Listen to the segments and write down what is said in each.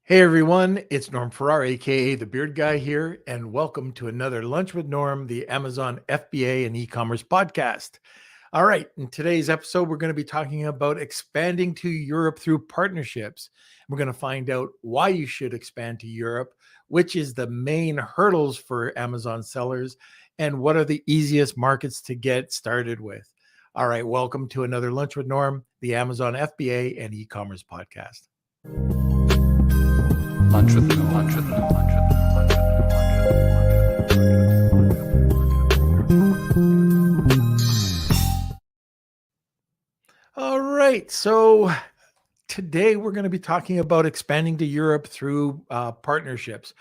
Hey everyone, it's Norm Farrar, aka the Beard Guy here, and welcome to another Lunch with Norm, the Amazon FBA and e-commerce podcast. All right, in today's episode, we're going to be talking about expanding to Europe through partnerships. We're going to find out why you should expand to Europe, which is the main hurdles for Amazon sellers, and what are the easiest markets to get started with. All right, welcome to another Lunch with Norm, the Amazon FBA and e-commerce podcast. Lunch with Norm. Lunch with Norm. Lunch with Norm. All right, so today we're going to be talking about expanding to Europe through partnerships.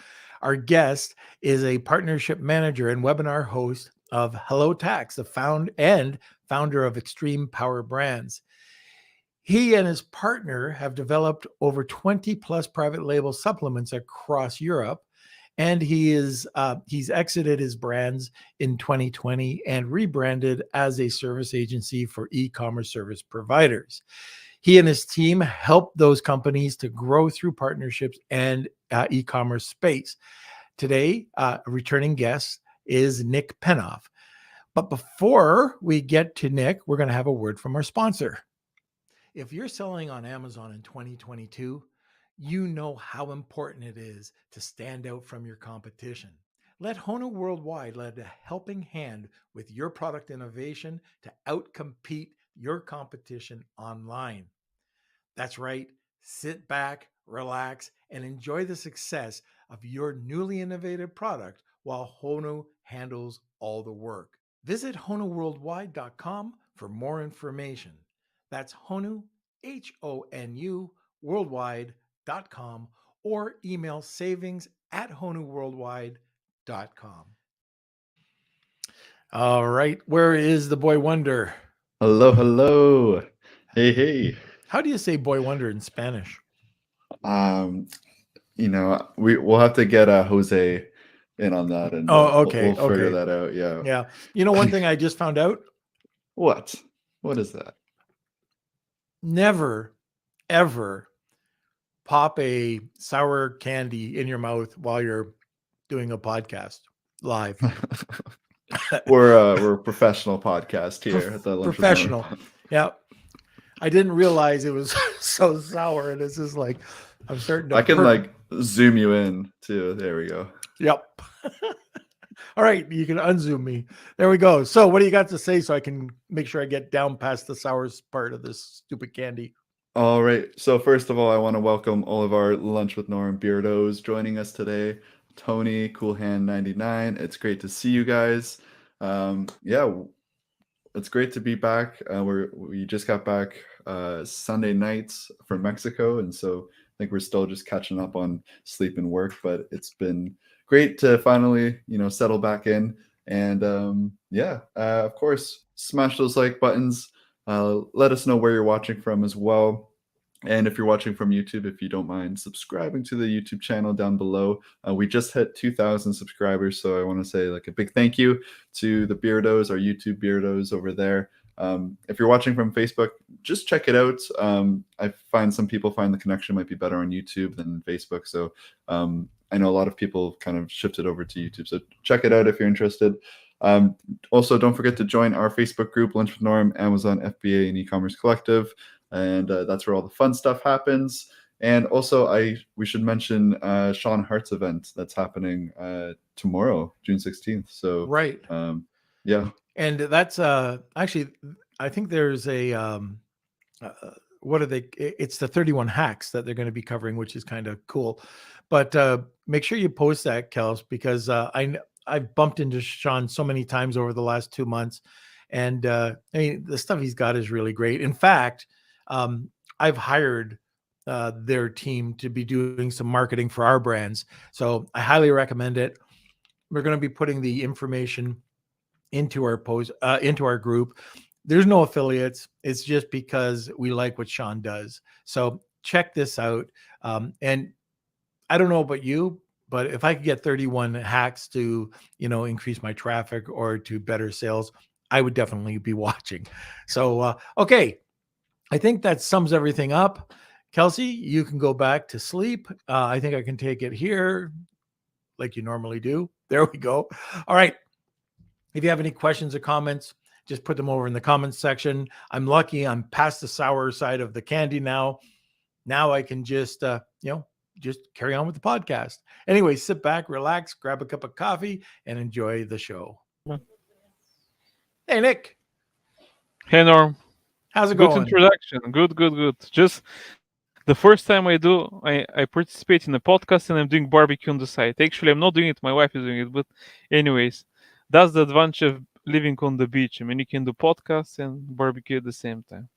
Our guest is a partnership manager and webinar host of Hello Tax, the founder of XTREME POWER brands. He and his partner have developed over 20 plus private label supplements across Europe, and he's exited his brands in 2020 and rebranded as a service agency for e-commerce service providers. He and his team help those companies to grow through partnerships and e-commerce space. Today, a returning guest is Nick Penev. But before we get to Nick, we're going to have a word from our sponsor. If you're selling on Amazon in 2022, you know how important it is to stand out from your competition. Let Hono Worldwide lend a helping hand with your product innovation to outcompete your competition online. That's right. Sit back, relax, and enjoy the success of your newly innovative product while Hono handles all the work. Visit honoworldwide.com for more information. That's Honu, Honu, worldwide.com, or email savings@honuworldwide.com. All right, where is the boy wonder? Hello, hello. Hey. How do you say boy wonder in Spanish? We'll have to get Jose in on that, and okay. we'll figure that out. Yeah. You know, one thing I just found out. What is that? Never, ever pop a sour candy in your mouth while you're doing a podcast live. We're a professional podcast here at the Lunch Professional. Yeah. I didn't realize it was so sour, and it's just like I'm starting to. I can zoom you in too. There we go. Yep. All right, you can unzoom me. There we go. So what do you got to say so I can make sure I get down past the sour part of this stupid candy? All right. So first of all, I want to welcome all of our Lunch with Norm Beardos joining us today. Tony, Cool Hand 99. It's great to see you guys. It's great to be back. We just got back Sunday nights from Mexico, and so I think we're still just catching up on sleep and work, but it's been great to finally, settle back in. And of course, smash those like buttons. Let us know where you're watching from as well. And if you're watching from YouTube, if you don't mind subscribing to the YouTube channel down below. We just hit 2,000 subscribers, so I want to say a big thank you to the Beardos, our YouTube Beardos over there. If you're watching from Facebook, just check it out. I find some people find the connection might be better on YouTube than Facebook, so I know a lot of people kind of shifted over to YouTube, so check it out if you're interested. Also, don't forget to join our Facebook group, Lunch with Norm, Amazon FBA and e-commerce collective, and that's where all the fun stuff happens. And also, we should mention Sean Hart's event that's happening tomorrow, June 16th. So right, yeah, and that's actually, I think there's a what are they? It's the 31 hacks that they're going to be covering, which is kind of cool. But make sure you post that, Kels, because I've bumped into Sean so many times over the last 2 months, and the stuff he's got is really great. In fact, I've hired their team to be doing some marketing for our brands, so I highly recommend it. We're going to be putting the information into our post, into our group. There's no affiliates. It's just because we like what Sean does. So check this out. And I don't know about you, but if I could get 31 hacks to, increase my traffic or to better sales, I would definitely be watching. So, okay. I think that sums everything up. Kelsey, you can go back to sleep. I think I can take it here like you normally do. There we go. All right. If you have any questions or comments, just put them over in the comments section. I'm lucky I'm past the sour side of the candy now. Now I can just, just carry on with the podcast. Anyway, sit back, relax, grab a cup of coffee, and enjoy the show. Hey, Nick. Hey, Norm. How's it Good going? introduction. Good. Just the first time I participate in a podcast and I'm doing barbecue on the side. Actually, I'm not doing it. My wife is doing it. But anyways, that's the advantage of living on the beach. I mean, you can do podcasts and barbecue at the same time.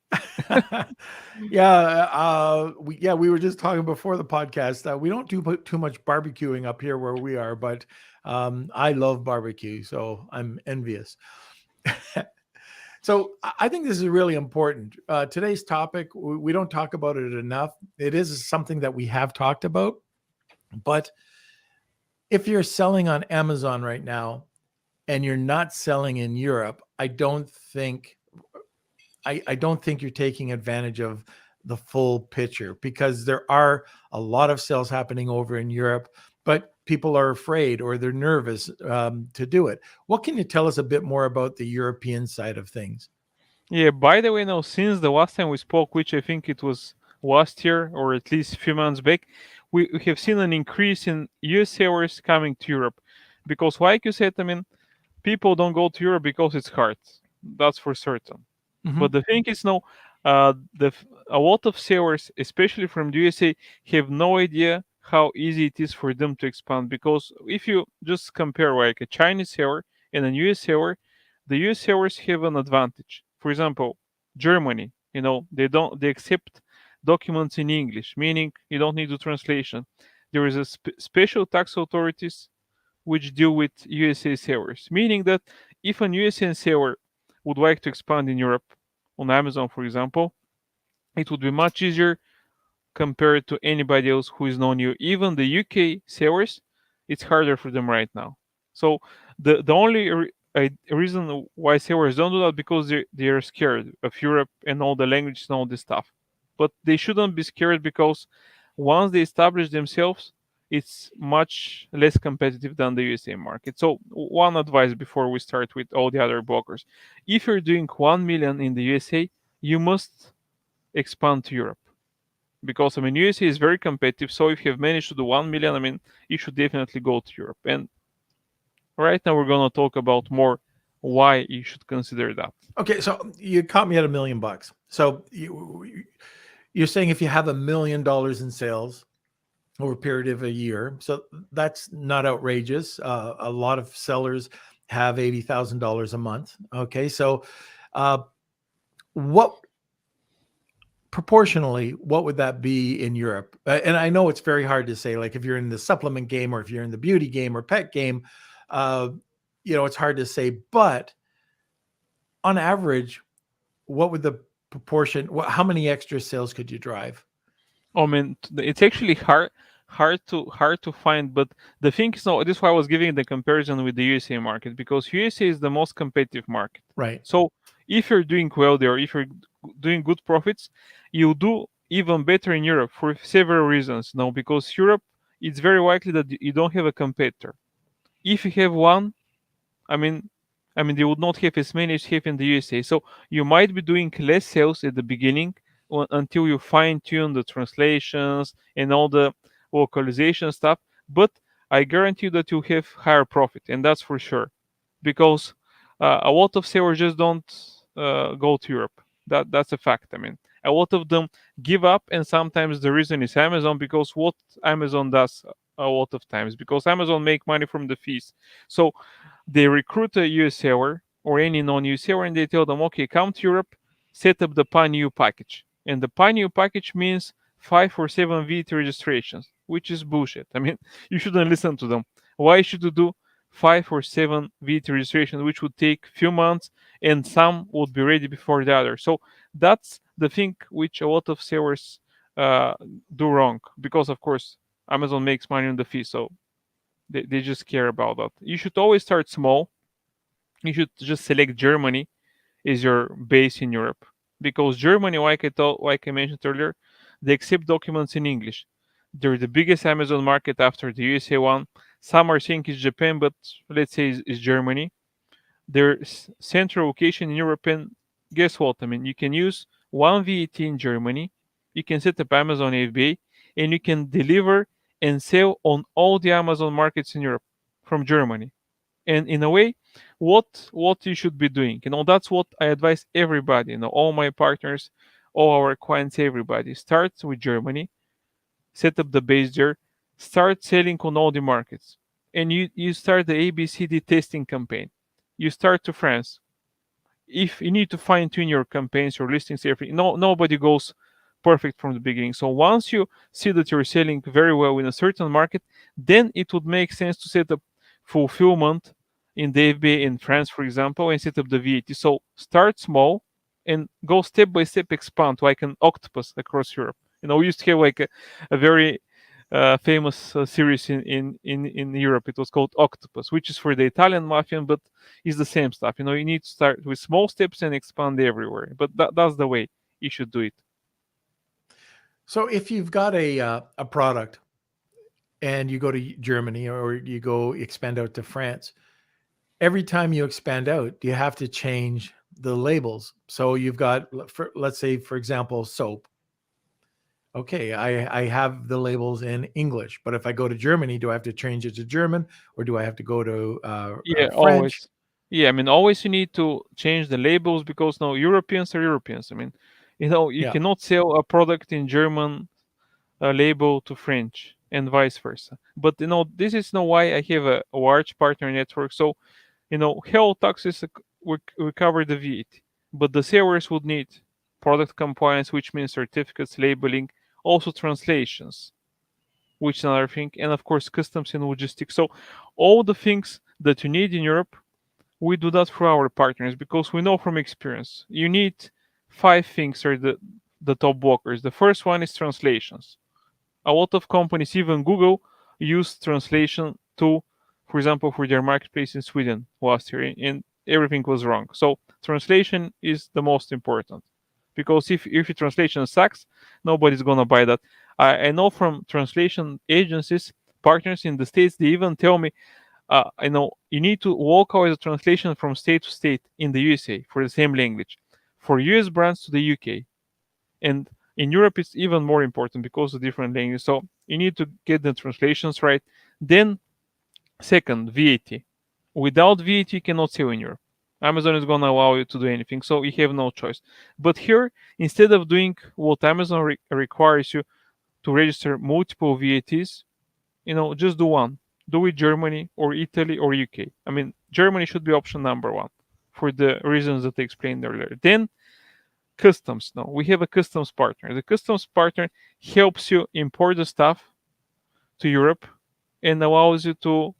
We were just talking before the podcast. We don't do too much barbecuing up here where we are, but I love barbecue, so I'm envious. So I think this is really important. Today's topic, we don't talk about it enough. It is something that we have talked about, but if you're selling on Amazon right now and you're not selling in Europe, I don't think you're taking advantage of the full picture, because there are a lot of sales happening over in Europe, but people are afraid or they're nervous to do it. What can you tell us a bit more about the European side of things? Yeah, by the way, now, since the last time we spoke, which I think it was last year or at least a few months back, we have seen an increase in US sellers coming to Europe. Because, like you said, I mean, people don't go to Europe because it's hard. That's for certain. Mm-hmm. But the thing is now, a lot of sellers, especially from the USA, have no idea how easy it is for them to expand. Because if you just compare like a Chinese seller and a US seller, the US sellers have an advantage. For example, Germany, they accept documents in English, meaning you don't need a translation. There is a special tax authorities which deal with USA sellers, meaning that if an USA seller would like to expand in Europe on Amazon, for example, it would be much easier compared to anybody else who is known you. Even the UK sellers, it's harder for them right now. So the only reason why sellers don't do that, because they're scared of Europe and all the languages and all this stuff. But they shouldn't be scared, because once they establish themselves, it's much less competitive than the USA market. So one advice before we start with all the other blockers: if you're doing 1 million in the USA, you must expand to Europe, because I mean USA is very competitive. So if you have managed to do 1 million, I mean, you should definitely go to Europe. And right now we're going to talk about more why you should consider that. Okay, so you caught me at $1 million. So you're saying if you have $1 million in sales over a period of a year, so that's not outrageous. A lot of sellers have $80,000 a month. Okay, so what proportionally, what would that be in Europe? And I know it's very hard to say, like if you're in the supplement game or if you're in the beauty game or pet game, it's hard to say, but on average, what would the proportion, how many extra sales could you drive? I mean, it's actually hard to find. But the thing is, no, this is why I was giving the comparison with the USA market, because USA is the most competitive market. Right. So if you're doing well there, if you're doing good profits, you do even better in Europe for several reasons. Now, because Europe, it's very likely that you don't have a competitor. If you have one, I mean, they would not have as many as you have in the USA. So you might be doing less sales at the beginning until you fine tune the translations and all the localization stuff. But I guarantee you that you have higher profit, and that's for sure, because a lot of sellers just don't go to Europe. That's a fact. I mean, a lot of them give up, and sometimes the reason is Amazon, because what Amazon does a lot of times, because Amazon make money from the fees. So they recruit a US seller or any non-US seller, and they tell them, okay, come to Europe, set up the PAN-EU package. And the PAN-EU package means 5 or 7 VAT registrations, which is bullshit. I mean, you shouldn't listen to them. Why should you do 5 or 7 VAT registrations, which would take few months, and some would be ready before the other? So that's the thing which a lot of sellers do wrong, because of course Amazon makes money on the fee, so they just care about that. You should always start small. You should just select Germany as your base in Europe, because Germany, like I mentioned earlier, they accept documents in English. They're the biggest Amazon market after the USA one. Some are saying it's Japan, but let's say it's Germany. Their central location in Europe, and guess what? I mean, you can use one VAT in Germany, you can set up Amazon FBA, and you can deliver and sell on all the Amazon markets in Europe from Germany. And in a way, what you should be doing, that's what I advise everybody, all my partners, all our clients, everybody. Start with Germany, set up the base there, start selling on all the markets, and you start the ABCD testing campaign. You start to France. If you need to fine tune your campaigns, your listings, everything, nobody goes perfect from the beginning. So once you see that you're selling very well in a certain market, then it would make sense to set up fulfillment in the FBA in France, for example, and set up the VAT. So start small and go step by step, expand like an octopus across Europe. We used to have like a very famous series in Europe. It was called Octopus, which is for the Italian mafia, but it's the same stuff. You need to start with small steps and expand everywhere. But that's the way you should do it. So if you've got a product and you go to Germany or you go expand out to France, every time you expand out, you have to change the labels. So you've got, let's say, for example, soap. Okay, I have the labels in English, but if I go to Germany, do I have to change it to German, or do I have to go to Yeah, French? always. Yeah, I mean, always you need to change the labels because now Europeans are Europeans. I mean, you Yeah. cannot sell a product in German label to French and vice versa. But this is now why I have a large partner network. So health taxes we cover the VAT, but the sellers would need product compliance, which means certificates, labeling, also translations, which is another thing, and of course customs and logistics. So all the things that you need in Europe, we do that for our partners because we know from experience you need 5 things are the top blockers. The first one is translations. A lot of companies, even Google, use translation to, for example, for their marketplace in Sweden last year, and everything was wrong. So translation is the most important, because if your translation sucks, nobody's gonna buy that. I know from translation agencies, partners in the States, they even tell me, you need to localize the translation from state to state in the USA for the same language, for US brands to the UK, and in Europe it's even more important because of different languages. So you need to get the translations right. Then, second, VAT. Without VAT, you cannot sell in Europe. Amazon is going to allow you to do anything, so you have no choice. But here, instead of doing what Amazon requires you to register multiple VATs, just do one. Do it Germany or Italy or UK. I mean, Germany should be option number 1 for the reasons that I explained earlier. Then, customs. Now, we have a customs partner. The customs partner helps you import the stuff to Europe and allows you to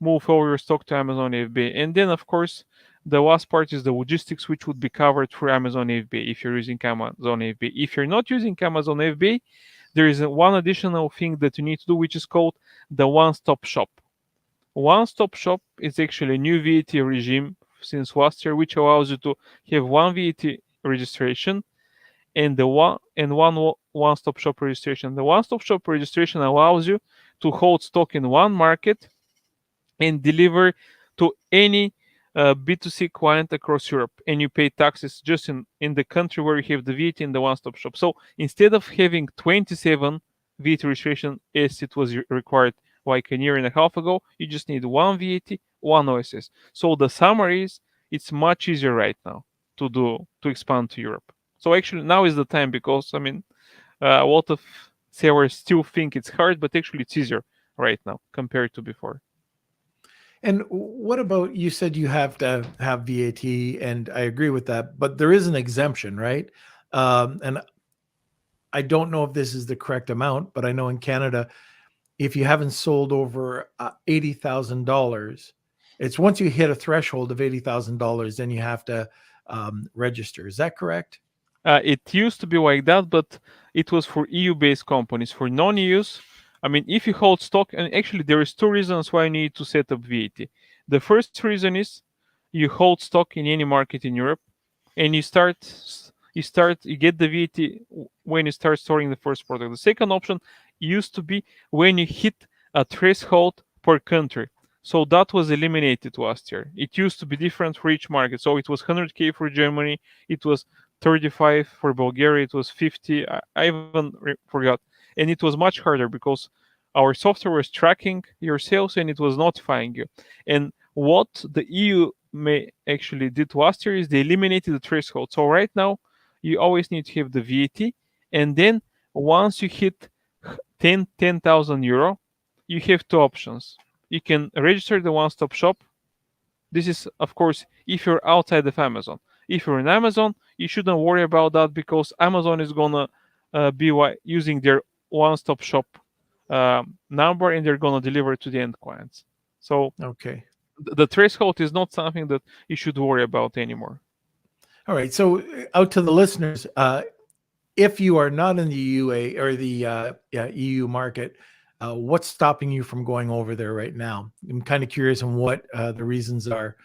move all your stock to Amazon FBA. And then, of course, the last part is the logistics, which would be covered through Amazon FBA if you're using Amazon FBA. If you're not using Amazon FBA, there is one additional thing that you need to do, which is called the one-stop shop. One-stop shop is actually a new VAT regime since last year, which allows you to have one VAT registration and one-stop shop registration. The one-stop shop registration allows you to hold stock in one market and deliver to any B2C client across Europe, and you pay taxes just in the country where you have the VAT in the one-stop shop. So instead of having 27 VAT registration as it was required like a year and a half ago, you just need one VAT, one OSS. So the summary is, it's much easier right now to expand to Europe. So actually now is the time, because a lot of sellers still think it's hard, but actually it's easier right now compared to before. And what about, you said you have to have VAT, and I agree with that, but there is an exemption, right? And I don't know if this is the correct amount, but I know in Canada, if you haven't sold over $80,000, it's once you hit a threshold of $80,000, then you have to register. Is that correct? It used to be like that, but it was for EU-based companies. For non-EUs, if you hold stock, and actually there is 2 reasons why you need to set up VAT. The first reason is you hold stock in any market in Europe, and you start you get the VAT when you start storing the first product. The second option used to be when you hit a threshold per country. So that was eliminated last year. It used to be different for each market. So it was 100K for Germany, it was 35 for Bulgaria, it was 50. I even forgot. And it was much harder because our software was tracking your sales and it was notifying you. And what the EU may actually did last year is they eliminated the threshold. So right now, you always need to have the VAT. And then once you hit 10,000 euro, you have two options. You can register the one-stop shop. This is, of course, if you're outside of Amazon. If you're in Amazon, you shouldn't worry about that because Amazon is gonna be using their one-stop shop number and they're gonna deliver to the end clients. So Okay. the threshold is not something that you should worry about anymore. All right. So out to the listeners, if you are not in the UA or the EU market, what's stopping you from going over there right now? I'm kind of curious on what the reasons are.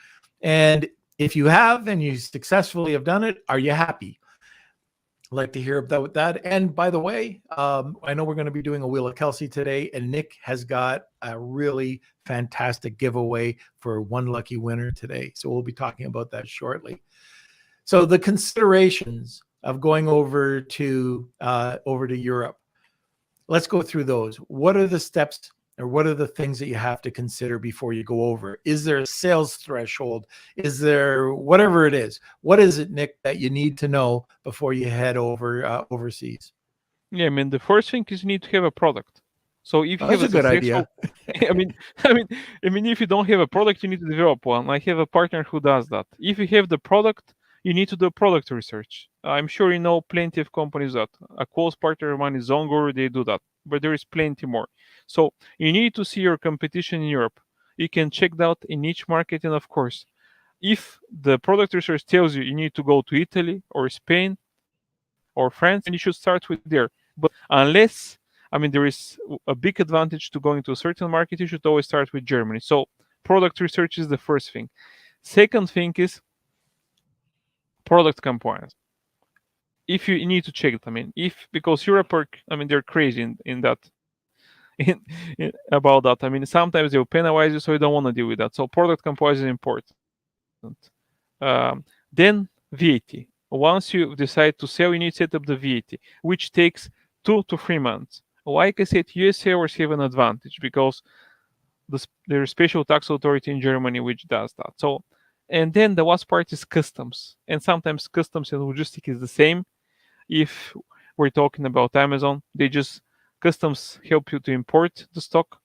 And if you have and you successfully have done it, are you happy? I'd like to hear about that. And by the way, I know we're going to be doing a Wheel of Kelsey today, and Nick has got a really fantastic giveaway for one lucky winner today. So we'll be talking about that shortly. So the considerations of going over to Europe. Let's go through those. What are the steps or what are the things that you have to consider before you go over? Is there a sales threshold? Is there whatever it is? What is it, Nick, that you need to know before you head over overseas? Yeah, I mean the first thing is you need to have a product. So if you That's have a good idea. I mean, if you don't have a product, you need to develop one. I have a partner who does that. If you have the product, you need to do product research. I'm sure you know plenty of companies that. A close partner of mine is Zongur, they do that. But there is plenty more. So you need to see your competition in Europe. You can check that in each market, and of course, if the product research tells you need to go to Italy or Spain or France, and you should start with there. But unless, there is a big advantage to going to a certain market, you should always start with Germany. So product research is the first thing. Second thing is product compliance. If you need to check it, because Europe they're crazy in that, about that. Sometimes they'll penalize you, so you don't want to deal with that. So product compliance is important. Then VAT. Once you decide to sell, you need to set up the VAT, which takes 2 to 3 months. Like I said, US sellers have an advantage because there's a special tax authority in Germany which does that. So, and then the last part is customs. And sometimes customs and logistics is the same. If we're talking about Amazon, customs help you to import the stock.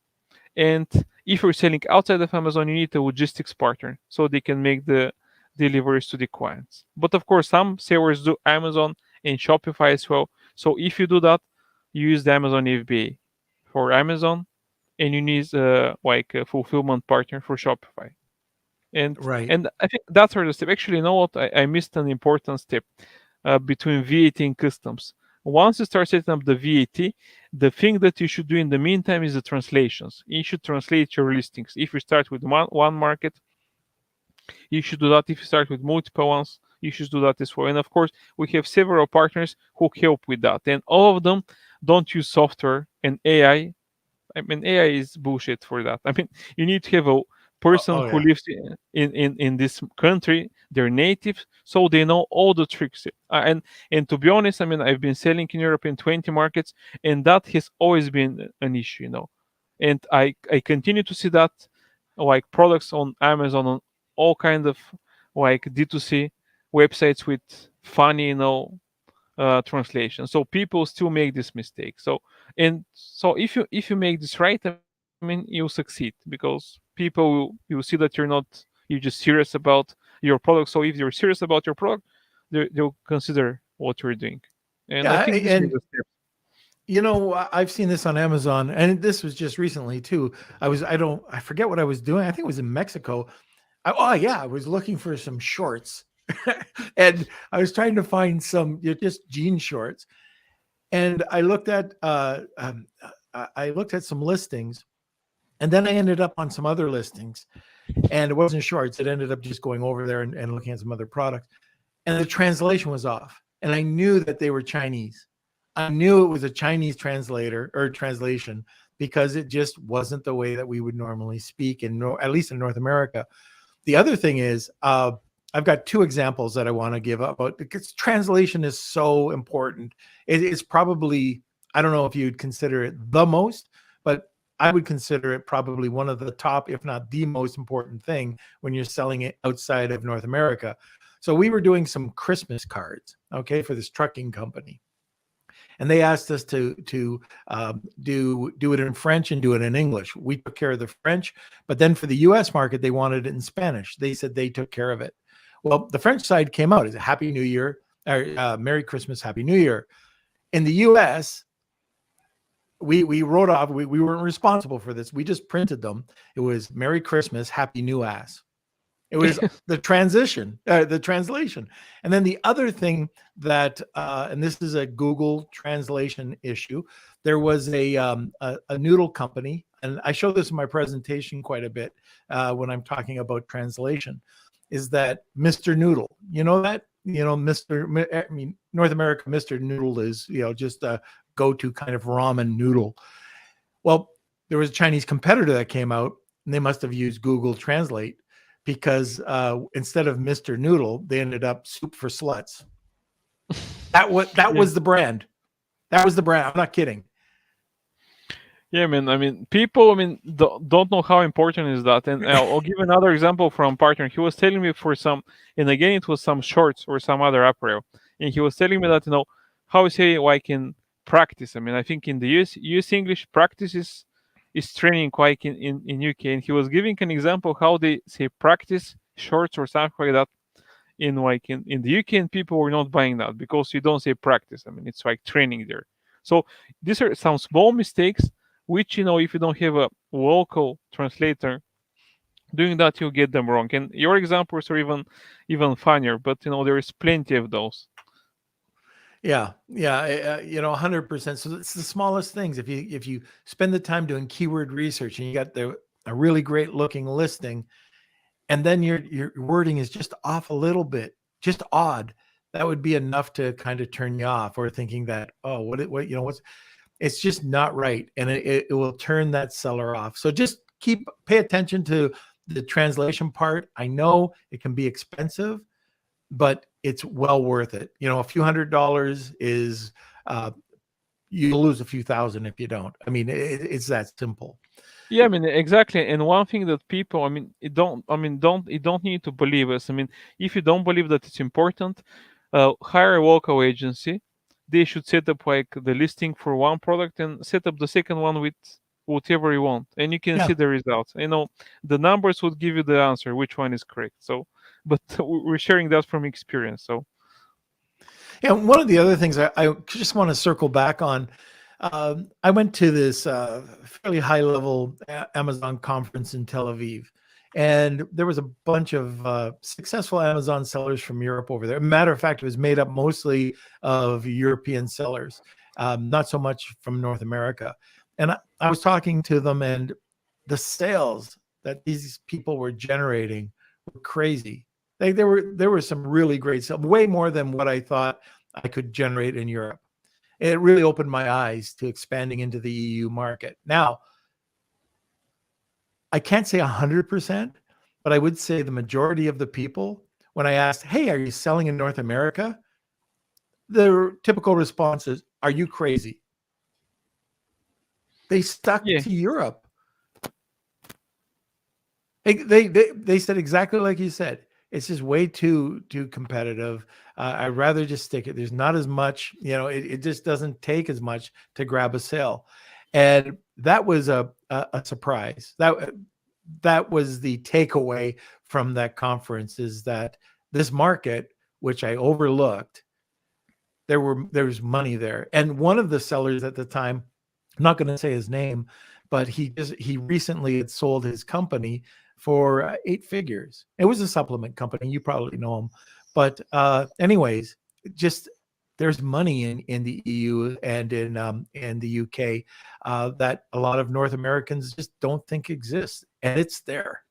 And if you're selling outside of Amazon, you need a logistics partner so they can make the deliveries to the clients. But of course, some sellers do Amazon and Shopify as well. So if you do that, you use the Amazon FBA for Amazon, and you need a fulfillment partner for Shopify. And right. And I think that's the step. Actually, you know what? I missed an important step between VAT and customs. Once you start setting up the VAT, the thing that you should do in the meantime is the translations. You should translate your listings. If you start with one market, you should do that. If you start with multiple ones, you should do that as well. And of course, we have several partners who help with that. And all of them don't use software and AI. AI is bullshit for that. You need to have a person who lives in this country. They're native, so they know all the tricks. And to be honest, I've been selling in Europe in 20 markets, and that has always been an issue, And I continue to see that, like products on Amazon, on all kind of like D2C websites with funny, translation. So people still make this mistake. So if you make this right, you'll succeed because people will see that you're just serious about your product. So if you're serious about your product, they'll consider what you're doing. And I think this is the step. I've seen this on Amazon, and this was just recently too. I forget what I was doing. I think it was in Mexico. I was looking for some shorts and I was trying to find some just jean shorts. And I looked at some listings, and then I ended up on some other listings, and it wasn't shorts. It ended up just going over there and looking at some other products, and the translation was off. and I knew that they were Chinese. I knew it was a Chinese translator or translation because it just wasn't the way that we would normally speak, at least in North America. The other thing is, I've got two examples that I want to give about, because translation is so important. It's probably, I don't know if you'd consider it the most, but I would consider it probably one of the top, if not the most important thing when you're selling it outside of North America. So we were doing some Christmas cards, okay, for this trucking company. And they asked us to do it in French and do it in English. We took care of the French, but then for the U.S. market, they wanted it in Spanish. They said they took care of it. Well, the French side came out as a Happy New Year, or Merry Christmas, Happy New Year. In the U.S., we wrote off. We weren't responsible for this. We just printed them. It was Merry Christmas, Happy New Ass. It was the translation. And then the other thing that, and this is a Google translation issue, there was a noodle company, and I show this in my presentation quite a bit when I'm talking about translation, is that Mr. Noodle, you know that? North America, Mr. Noodle is, just a go-to kind of ramen noodle. Well, there was a Chinese competitor that came out, and they must have used Google Translate, because instead of Mr. Noodle, they ended up Soup for Sluts. That was the brand. That was the brand. I'm not kidding. Yeah, man. I mean, people, don't know how important is that. And I'll give another example from partner. He was telling me and again, it was some shorts or some other apparel. And he was telling me that, how is he like in practice? I think in the US English practice is training quite in UK. And he was giving an example how they say practice shorts or something like that in the UK, and people were not buying that because you don't say practice. It's like training there. So these are some small mistakes, which, if you don't have a local translator doing that, you'll get them wrong. And your examples are even funnier, but there is plenty of those. Yeah, 100%. So it's the smallest things. If you spend the time doing keyword research and you got a really great looking listing, and then your wording is just off a little bit, just odd, that would be enough to kind of turn you off, or thinking that, it's just not right, and it will turn that seller off. So just pay attention to the translation part. I know it can be expensive, but it's well worth it. A few $100 is, you'll lose a few thousand if you don't. It's that simple. Yeah, exactly. And one thing that people, you don't need to believe us. If you don't believe that it's important, hire a local agency. They should set up like the listing for one product and set up the second one with whatever you want, and you can see the results. The numbers would give you the answer which one is correct. So, but we're sharing that from experience. So, yeah, one of the other things I just want to circle back on. I went to this fairly high-level Amazon conference in Tel Aviv, and there was a bunch of successful Amazon sellers from Europe over there. Matter of fact, it was made up mostly of European sellers, not so much from North America. And I was talking to them, and the sales that these people were generating were crazy. There were some really great sales, way more than what I thought I could generate in Europe. It really opened my eyes to expanding into the EU market. Now, I can't say 100%, but I would say the majority of the people, when I asked, hey, are you selling in North America? The typical response is, are you crazy? They stuck to Europe. They said exactly like you said. It's just way too competitive. I'd rather just stick it. There's not as much, it just doesn't take as much to grab a sale. And that was a surprise. That was the takeaway from that conference, is that this market, which I overlooked, there was money there. And one of the sellers at the time, I'm not going to say his name, but he recently had sold his company for 8 figures. It was a supplement company. You probably know him. But anyways, just there's money in the EU and in the UK that a lot of North Americans just don't think exists, and it's there.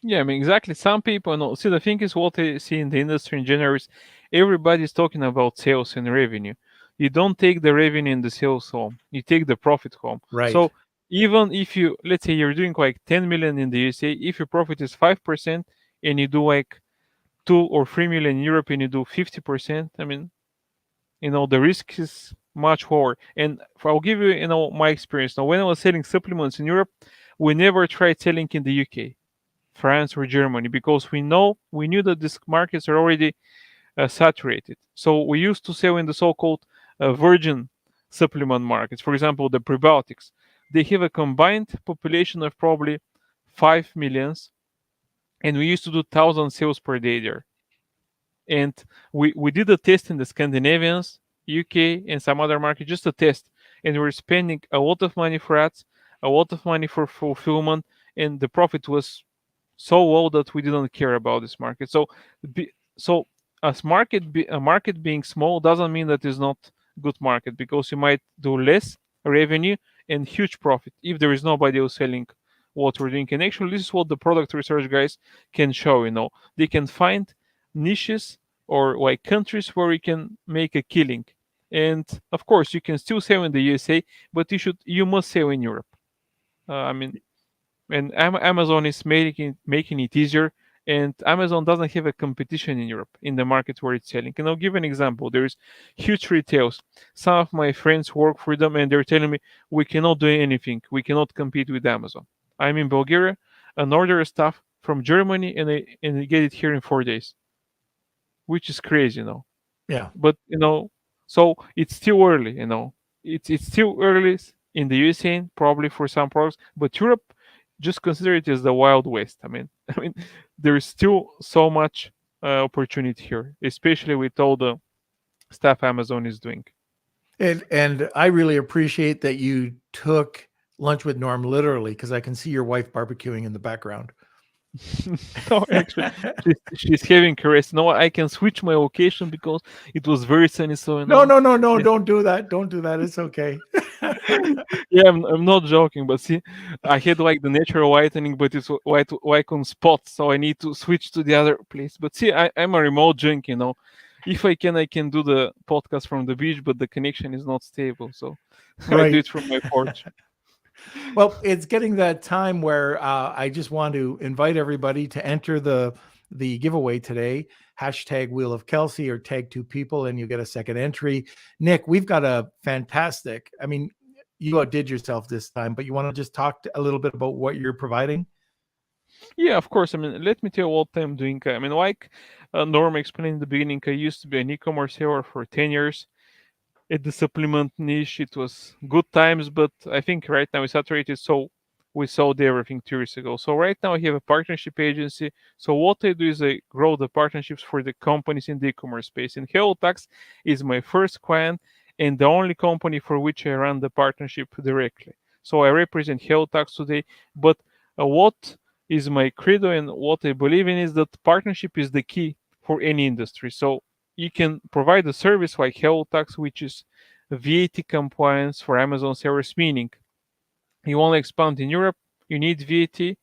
Yeah, exactly. Some people know. See, the thing is, what they see in the industry in general is everybody's talking about sales and revenue. You don't take the revenue and the sales home. You take the profit home. Right. So even if you, let's say you're doing like 10 million in the USA, if your profit is 5% and you do like 2 or 3 million in Europe and you do 50%, I mean, the risk is much lower. And I'll give you, my experience. Now, when I was selling supplements in Europe, we never tried selling in the UK, France, or Germany because we knew that these markets are already saturated. So we used to sell in the so-called virgin supplement markets. For example, the prebiotics. They have a combined population of probably 5 millions, and we used to do 1,000 sales per day there. And we did a test in the Scandinavians, UK, and some other markets, just a test. And we were spending a lot of money for ads, a lot of money for fulfillment, and the profit was so low that we didn't care about this market. So as a market being small doesn't mean that it's not good market, because you might do less revenue and huge profit if there is nobody else selling what we're doing. And actually, this is what the product research guys can show. They can find niches or like countries where you can make a killing. And of course, you can still sell in the USA, but you must sell in Europe. I mean, and Amazon is making it easier. And Amazon doesn't have a competition in Europe in the market where it's selling. And I'll give an example. There's huge retails. Some of my friends work for them, and they're telling me we cannot do anything. We cannot compete with Amazon. I'm in Bulgaria and order stuff from Germany, and I get it here in 4 days, which is crazy, Yeah. But so it's still early, it's still early in the USA, probably for some products, but Europe, just consider it as the Wild West. I mean, there's still so much opportunity here, especially with all the stuff Amazon is doing. And I really appreciate that you took lunch with Norm literally, because I can see your wife barbecuing in the background. No, actually, she's having a rest. No, I can switch my location because it was very sunny. So No, yeah. don't do that. Don't do that. It's okay. Yeah, I'm not joking, but see, I had like the natural whitening, but it's white on spots, so I need to switch to the other place. But see, I'm a remote junk, If I can do the podcast from the beach, but the connection is not stable, so I do it from my porch. Well, it's getting that time where I just want to invite everybody to enter the giveaway today. Hashtag Wheel of Kelsey, or tag 2 people and you get a second entry. Nick, we've got a fantastic, I mean, you outdid yourself this time, but you want to just talk a little bit about what you're providing? Yeah, of course. I mean, let me tell you what I'm doing. I mean, like Norm explained in the beginning, I used to be an e-commerce seller for 10 years. At the supplement niche, it was good times, but I think right now it's saturated, so we sold everything 2 years ago. So right now I have a partnership agency. So what I do is I grow the partnerships for the companies in the e-commerce space. And HelloTax is my first client and the only company for which I run the partnership directly. So I represent HelloTax today, but what is my credo and what I believe in is that partnership is the key for any industry. So you can provide a service like HelloTax, which is VAT compliance for Amazon sellers, meaning you want to expand in Europe, you need VAT,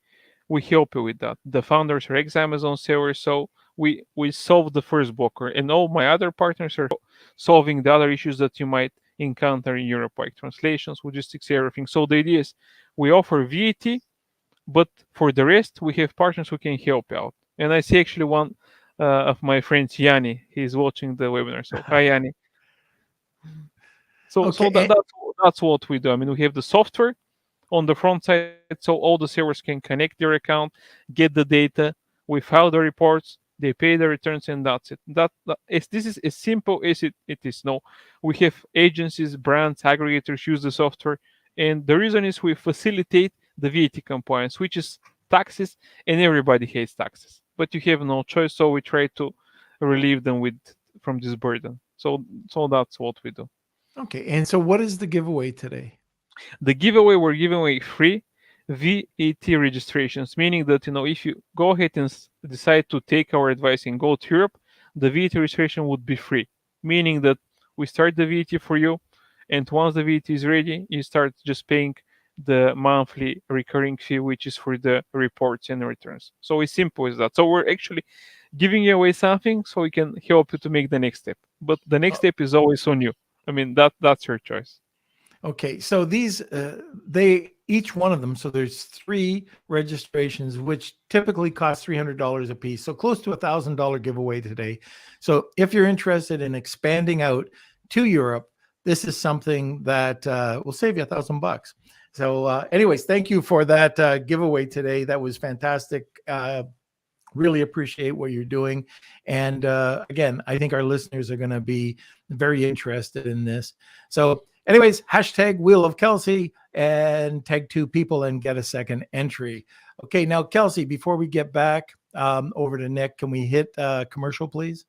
we help you with that. The founders are ex-Amazon sellers, so we solve the first blocker, and all my other partners are solving the other issues that you might encounter in Europe, like translations, logistics, everything. So the idea is we offer VAT, but for the rest, we have partners who can help out. And I see actually one of my friends, Yanni, he's watching the webinar. So hi, Yanni. So that's what we do. I mean, we have the software on the front side, so all the servers can connect their account, get the data, we file the reports, they pay the returns, and that's it. This is as simple as it is. No, we have agencies, brands, aggregators use the software, and the reason is we facilitate the VAT compliance, which is taxes, and everybody hates taxes, but you have no choice. So we try to relieve them from this burden. So that's what we do. Okay, and so what is the giveaway today? The giveaway, we're giving away free VAT registrations, meaning that if you go ahead and decide to take our advice and go to Europe, the VAT registration would be free, meaning that we start the VAT for you, and once the VAT is ready, you start just paying the monthly recurring fee, which is for the reports and returns. So it's simple as that. So we're actually giving you away something so we can help you to make the next step. But the next step is always on you. I mean, that's your choice. Okay, so these they each one of them. So there's 3 registrations, which typically cost $300 a piece. So close to $1,000 giveaway today. So if you're interested in expanding out to Europe, this is something that will save you $1,000. So, anyways, thank you for that giveaway today. That was fantastic. Really appreciate what you're doing, and again, I think our listeners are going to be very interested in this. So anyways, hashtag Wheel of Kelsey and tag 2 people and get a second entry. Okay, now Kelsey, before we get back over to Nick, can we hit commercial, please?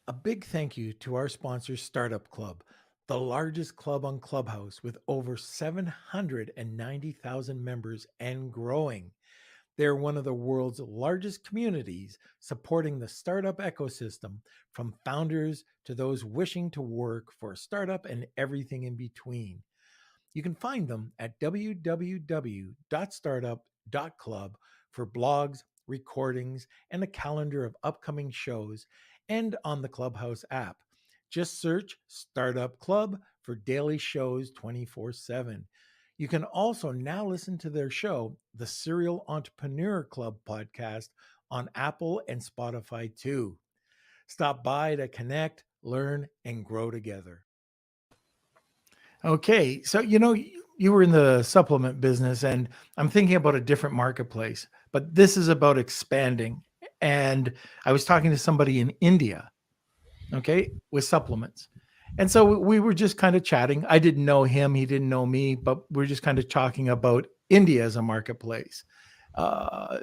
A big thank you to our sponsor, Startup Club, the largest club on Clubhouse with over 790,000 members and growing. They're one of the world's largest communities supporting the startup ecosystem, from founders to those wishing to work for a startup and everything in between. You can find them at www.startup.club for blogs, recordings, and a calendar of upcoming shows, and on the Clubhouse app. Just search Startup Club for daily shows 24/7. You can also now listen to their show, the Serial Entrepreneur Club podcast, on Apple and Spotify too. Stop by to connect, learn, and grow together. Okay, so you were in the supplement business, and I'm thinking about a different marketplace, but this is about expanding. And I was talking to somebody in India, okay, with supplements. And so we were just kind of chatting. I didn't know him, he didn't know me, but we're just kind of talking about India as a marketplace.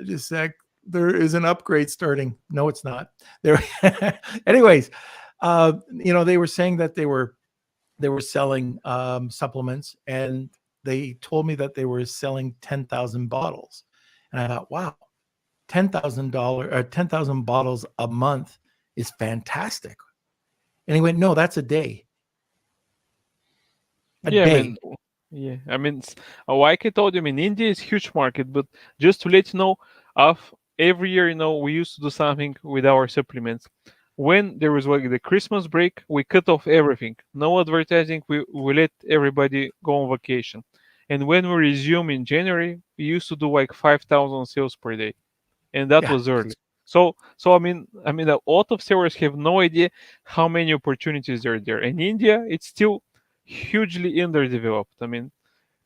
Just a sec, there is an upgrade starting. No, it's not. There. Anyways, they were saying that they were selling supplements, and they told me that they were selling 10,000 bottles. And I thought, wow, $10,000 or 10,000 bottles a month is fantastic. And he went, no, that's a day. A Yeah, I day. mean, like I told you, I mean, India is huge market, but just to let you know, of every year, we used to do something with our supplements. When there was like the Christmas break, we cut off everything. No advertising. We let everybody go on vacation. And when we resume in January, we used to do like 5,000 sales per day, and that Yeah. was early. So I mean, a lot of sellers have no idea how many opportunities are there. In India, it's still hugely underdeveloped. I mean,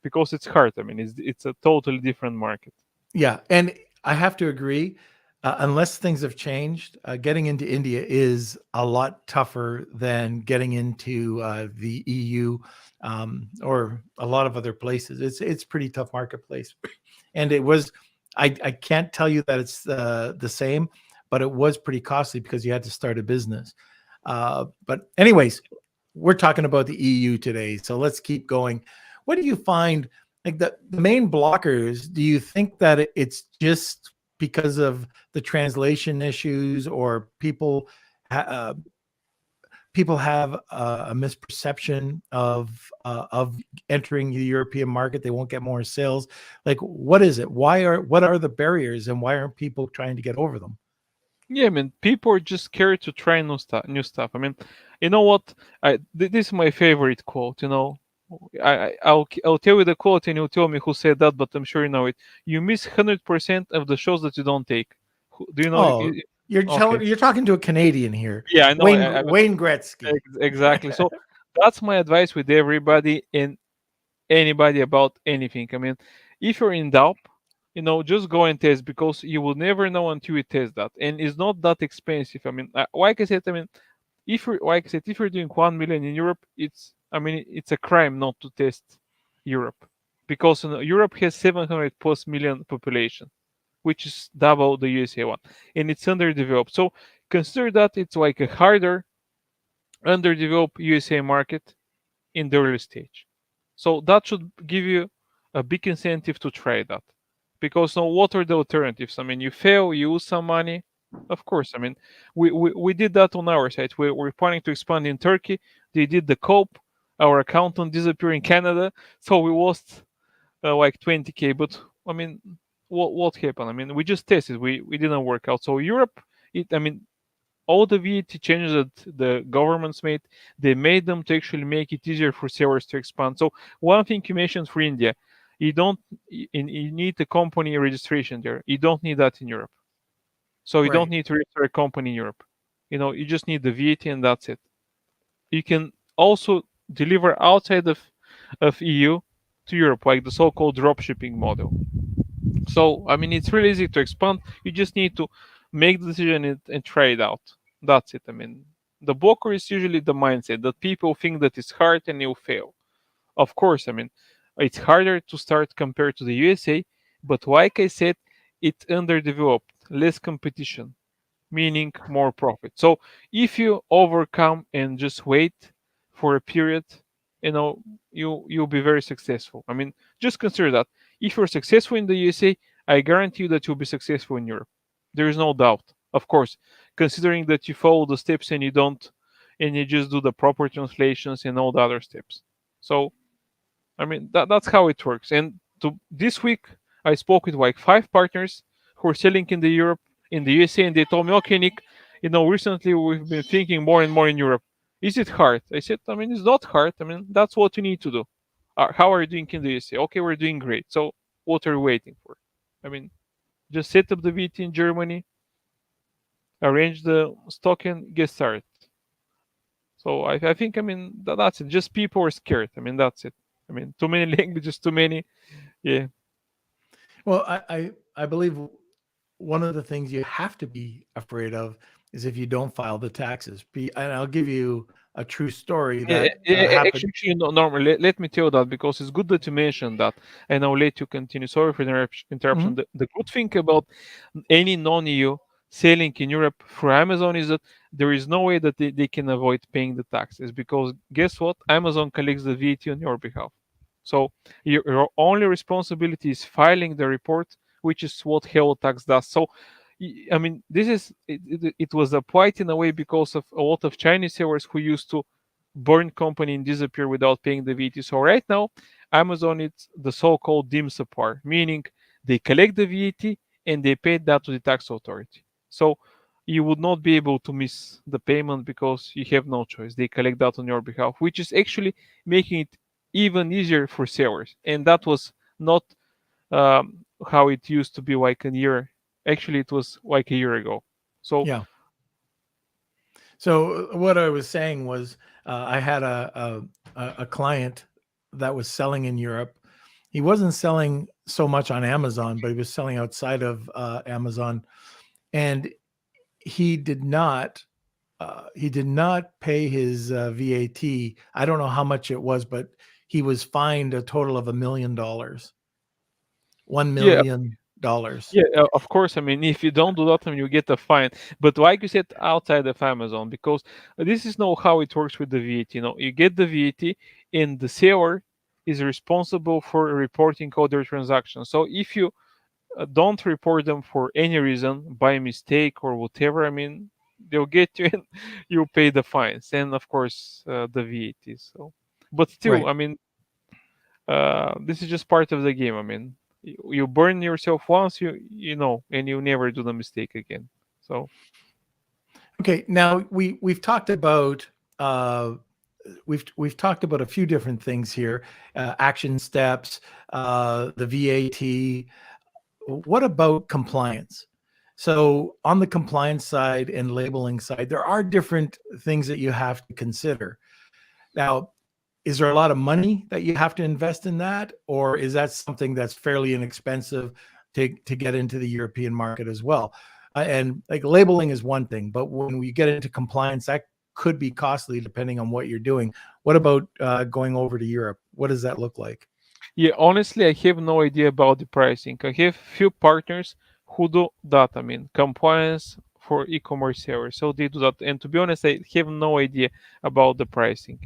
because it's hard. I mean, it's a totally different market. Yeah. And I have to agree, unless things have changed, getting into India is a lot tougher than getting into the EU or a lot of other places. It's pretty tough marketplace. And it was, I can't tell you that it's the same, but it was pretty costly because you had to start a business. But anyways, we're talking about the EU today, so let's keep going. What do you find, like the main blockers? Do you think that it's just because of the translation issues, or people have a misperception of entering the European market? They won't get more sales. Like, what is it? What are the barriers, and why aren't people trying to get over them? Yeah, I mean, people are just scared to try new stuff. I mean, you know what? This is my favorite quote. I'll tell you the quote, and you'll tell me who said that. But I'm sure you know it. You miss 100% of the shows that you don't take. Do you know? Oh, you're talking to a Canadian here. Yeah, I know. Wayne Gretzky. Exactly. So that's my advice with everybody and anybody about anything. I mean, if you're in doubt, just go and test, because you will never know until you test that, and it's not that expensive. I mean, like I said, if you're doing 1 million in Europe, it's a crime not to test Europe, because Europe has 700 plus million population, which is double the USA one, and it's underdeveloped. So consider that it's like a harder, underdeveloped USA market in the early stage. So that should give you a big incentive to try that. Because now, what are the alternatives? I mean, you fail, you lose some money. Of course, I mean, we did that on our side. We're planning to expand in Turkey. They did the COP. Our accountant disappeared in Canada, so we lost like 20K. But I mean, what happened? I mean, we just tested. We didn't work out. So Europe I mean, all the VAT changes that the governments made, they made them to actually make it easier for sellers to expand. So one thing you mentioned for India, you don't you need a company registration there. You don't need that in Europe. So you don't Right. need to register a company in Europe. You just need the VAT and that's it. You can also deliver outside of EU to Europe, like the so-called dropshipping model. So I mean, it's really easy to expand. You just need to make the decision and try it out. That's it. I mean, the blocker is usually the mindset that people think that it's hard and you'll fail. Of course, I mean, it's harder to start compared to the USA, but like I said, it's underdeveloped, less competition, meaning more profit. So if you overcome and just wait for a period, you'll be very successful. I mean, just consider that if you're successful in the USA, I guarantee you that you'll be successful in Europe. There is no doubt. Of course, considering that you follow the steps and you just do the proper translations and all the other steps. So I mean, that's how it works. And this week, I spoke with like 5 partners who are selling in the Europe, in the USA, and they told me, okay, Nick, recently we've been thinking more and more in Europe. Is it hard? I said, I mean, it's not hard. I mean, that's what you need to do. How are you doing in the USA? Okay, we're doing great. So what are you waiting for? I mean, just set up the VT in Germany, arrange the stock, and get started. So I think, I mean, that's it. Just people are scared. I mean, that's it. I mean, too many languages, too many. Yeah. Well, I believe one of the things you have to be afraid of is if you don't file the taxes. And I'll give you a true story that happened. Actually, no, Norman, let me tell that because it's good that you mentioned that, and I'll let you continue. Sorry for the interruption. Mhm. The good thing about any non-EU selling in Europe through Amazon is that there is no way that they can avoid paying the taxes because guess what? Amazon collects the VAT on your behalf. So your only responsibility is filing the report, which is what Hello Tax does. So I mean, it was applied in a way because of a lot of Chinese sellers who used to burn company and disappear without paying the VAT. So right now, Amazon is the so-called dim supplier, meaning they collect the VAT and they pay that to the tax authority. So you would not be able to miss the payment because you have no choice. They collect that on your behalf, which is actually making it even easier for sellers. And that was not how it used to be like a year. Actually, it was like a year ago. So Yeah. So what I was saying was, I had a client that was selling in Europe. He wasn't selling so much on Amazon, but he was selling outside of Amazon, and he did not pay his VAT. I don't know how much it was, but he was fined a total of $1 million. $1 yeah, million. yeah, of course. I mean, if you don't do that, then you get a fine. But like you said, outside of Amazon, because this is not how it works with the VAT. You get the VAT, and the seller is responsible for reporting all their transactions. So if you don't report them for any reason, by mistake or whatever, I mean, they'll get you and you'll pay the fines and of course the VAT. So, but still, Right. I mean, this is just part of the game. I mean, you burn yourself once, and you never do the mistake again. So Okay. Now we've talked about we've talked about a few different things here, action steps, the VAT. What about compliance? So on the compliance side and labeling side, there are different things that you have to consider. Now, is there a lot of money that you have to invest in that, or is that something that's fairly inexpensive to get into the European market as well? And like labeling is one thing, but when we get into compliance, that could be costly depending on what you're doing. What about going over to Europe? What does that look like? yeah, honestly, I have no idea about the pricing. I have few partners who do that. I mean, compliance for e-commerce sellers, so they do that. And to be honest, I have no idea about the pricing.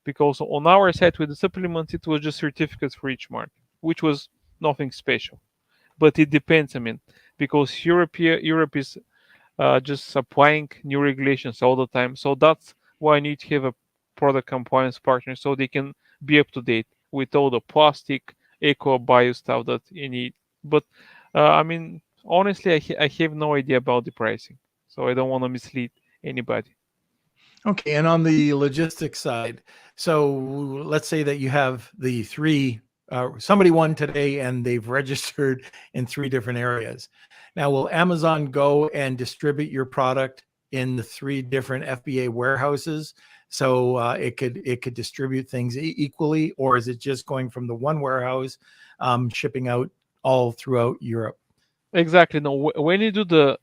Because on our side with the supplements, it was just certificates for each market, which was nothing special. But it depends, I mean, because Europe is just applying new regulations all the time. So that's why I need to have a product compliance partner so they can be up to date with all the plastic, eco, bio stuff that you need. But I mean, honestly, I have no idea about the pricing. So I don't want to mislead anybody. Okay, and on the logistics side, so let's say that you have the three, somebody won today and they've registered in three different areas. Now, will Amazon go and distribute your product in the three different FBA warehouses so it could distribute things equally, or is it just going from the one warehouse, shipping out all throughout Europe? Exactly. No, when you do the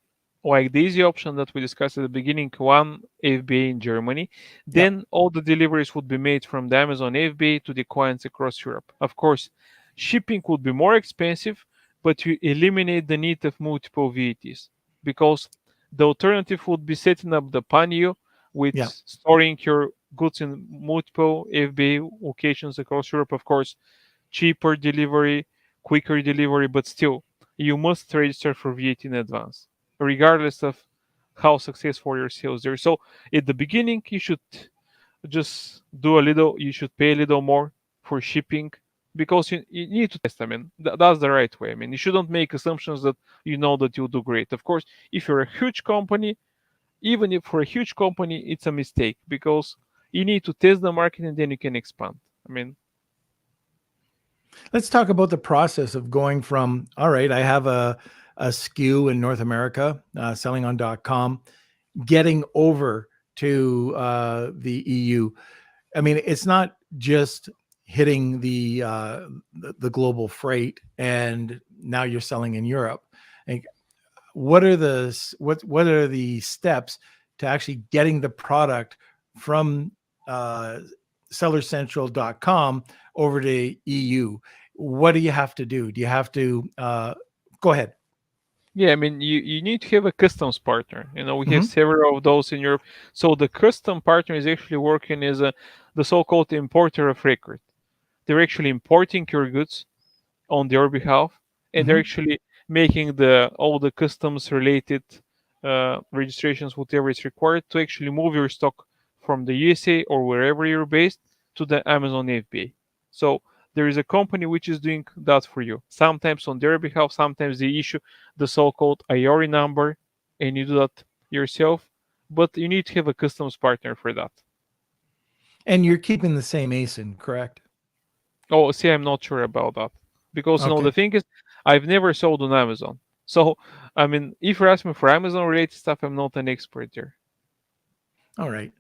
easy option that we discussed at the beginning, one FBA in Germany, then all the deliveries would be made from the Amazon FBA to the clients across Europe. Of course, shipping would be more expensive, but you eliminate the need of multiple VATs because the alternative would be setting up the panio with storing your goods in multiple FBA locations across Europe. Of course, cheaper delivery, quicker delivery, but still, you must register for VAT in advance, regardless of how successful your sales are. So at the beginning, you should just do a little, you should pay a little more for shipping because you need to test. I mean, that's the right way. I mean, you shouldn't make assumptions that you know that you'll do great. Of course, if you're a huge company, even if for a huge company, it's a mistake because you need to test the market and then you can expand. I mean, let's talk about the process of going from, all right, I have a SKU in North America, selling on .com, getting over to the EU. I mean, it's not just hitting the global freight and now you're selling in Europe. Like, what are the steps to actually getting the product from sellercentral.com over to EU? What do you have to do? Do you have to go ahead? Yeah, I mean, you need to have a customs partner. You know, we have several of those in Europe. So the custom partner is actually working as the so-called importer of record. They're actually importing your goods on your behalf, and they're actually making all the customs related registrations, whatever is required to actually move your stock from the USA or wherever you're based to the Amazon FBA. So there is a company which is doing that for you. Sometimes on their behalf, sometimes they issue the so-called IORI number, and you do that yourself. But you need to have a customs partner for that. And you're keeping the same ASIN, correct? Oh, see, I'm not sure about that because you know the thing is, I've never sold on Amazon. So, I mean, if you're asking me for Amazon-related stuff, I'm not an expert there. All right.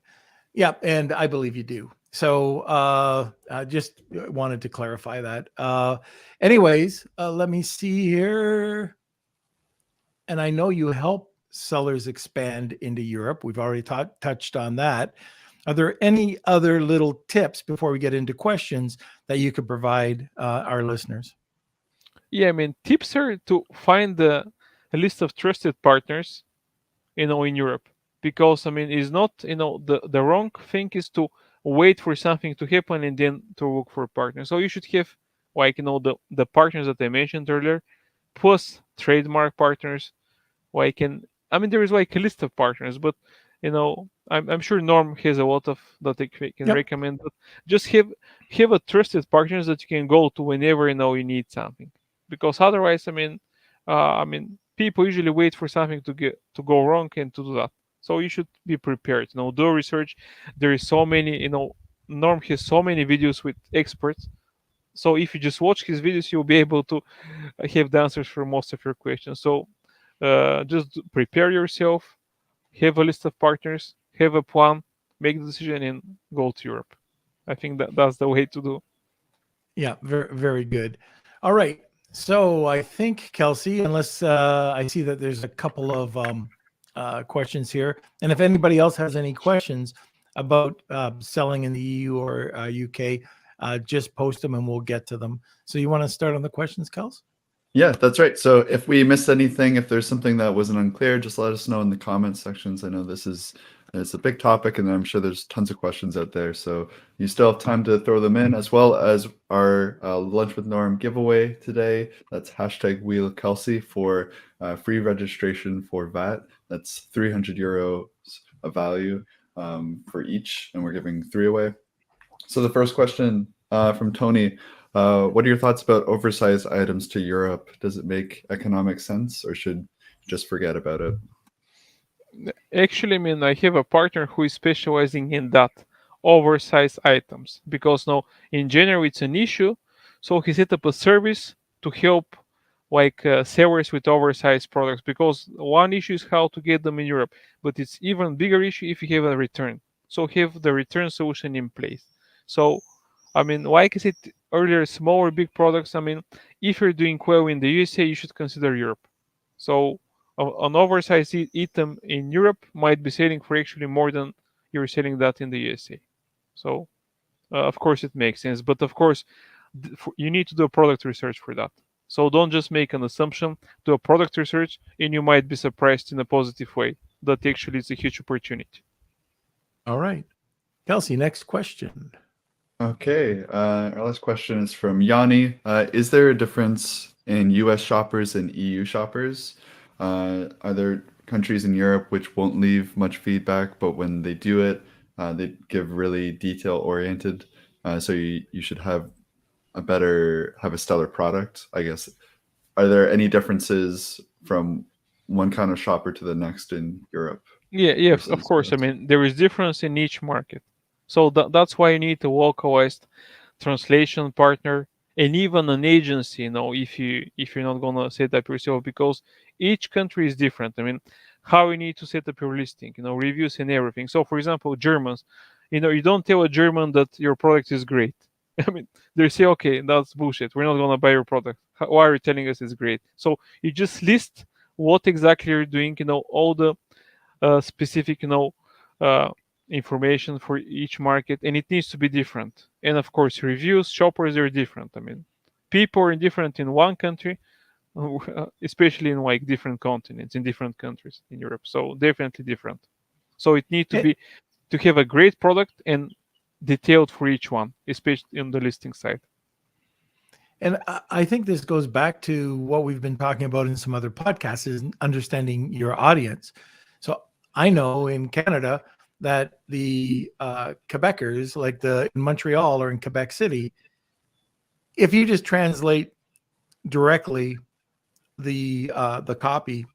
Yeah, and I believe you do. So I just wanted to clarify that. Anyways, let me see here. And I know you help sellers expand into Europe. We've already touched on that. Are there any other little tips before we get into questions that you could provide our listeners? Yeah, I mean, tips are to find a list of trusted partners, in Europe, because I mean, it's not, the wrong thing is to wait for something to happen and then to look for partners. So you should have like the partners that I mentioned earlier, plus trademark partners. I mean, there is like a list of partners, but I'm sure Norm has a lot of that they can recommend. But just have a trusted partners that you can go to whenever you need something, because otherwise, I mean, people usually wait for something to go wrong and to do that. So you should be prepared. Do research. There is so many. Norm has so many videos with experts. So if you just watch his videos, you'll be able to have the answers for most of your questions. So just prepare yourself, have a list of partners, have a plan, make the decision, and go to Europe. I think that's the way to do. Yeah, very, very good. All right. So I think, Kelsey, unless I see that there's a couple of questions here, and if anybody else has any questions about selling in the EU or UK, just post them and we'll get to them. So you want to start on the questions, Kels? Yeah, that's right. So if we missed anything, if there's something that wasn't unclear, just let us know in the comment sections. I know it's a big topic, and I'm sure there's tons of questions out there. So you still have time to throw them in, as well as our Lunch with Norm giveaway today. That's #WheelKelsey for free registration for VAT. That's 300 euros of value for each, and we're giving 3 away. So the first question from Tony. What are your thoughts about oversized items to Europe? Does it make economic sense, or should you just forget about it? Actually, I mean, I have a partner who is specializing in that oversized items because now in general it's an issue. So he set up a service to help sellers with oversized products because one issue is how to get them in Europe, but it's even bigger issue if you have a return. So have the return solution in place. So I mean, like I said earlier, small or big products. I mean, if you're doing well in the USA, you should consider Europe. So an oversized item in Europe might be selling for actually more than you're selling that in the USA. So of course it makes sense, but of course you need to do a product research for that. So don't just make an assumption, do a product research, and you might be surprised in a positive way that actually is a huge opportunity. All right. Kelsey, next question. Okay, our last question is from Yanni. Is there a difference in US shoppers and EU shoppers? Are there countries in Europe which won't leave much feedback, but when they do it, they give really detail-oriented? So you should have a stellar product, I guess. Are there any differences from one kind of shopper to the next in Europe? Yeah, of versus course. I US? mean, there is difference in each market. So that's why you need a localized translation partner and even an agency, if you're not gonna set up yourself, because each country is different. I mean, how you need to set up your listing, reviews and everything. So for example, Germans, you don't tell a German that your product is great. I mean, they say, okay, that's bullshit. We're not gonna buy your product. Why are you telling us it's great? So you just list what exactly you're doing, all the specific uh, information for each market, and it needs to be different. And of course reviews, shoppers are different. I mean, people are different in one country, especially in like different continents, in different countries in Europe, so definitely different. So it needs to Eh, be to have a great product and detailed for each one, especially on the listing side. And I think this goes back to what we've been talking about in some other podcasts is understanding your audience. So I know in Canada that the Quebecers, like the in Montreal or in Quebec City, if you just translate directly the copy,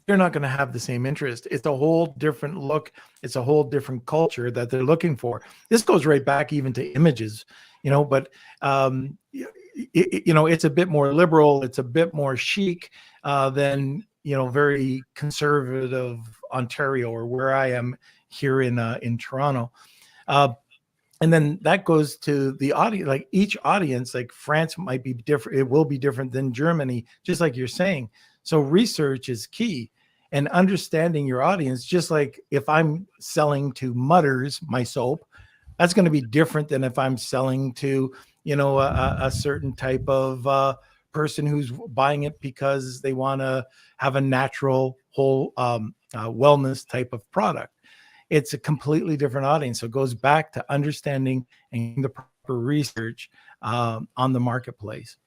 they're not going to have the same interest. It's a whole different look. It's a whole different culture that they're looking for. This goes right back even to images, but it's a bit more liberal. It's a bit more chic than, very conservative Ontario or where I am here in Toronto. And then that goes to the audience, like each audience, like France might be different. It will be different than Germany, just like you're saying. So research is key and understanding your audience. Just like if I'm selling to Mutters, my soap, that's going to be different than if I'm selling to, a certain type of person who's buying it because they want to have a natural whole wellness type of product. It's a completely different audience. So it goes back to understanding and the proper research on the marketplace.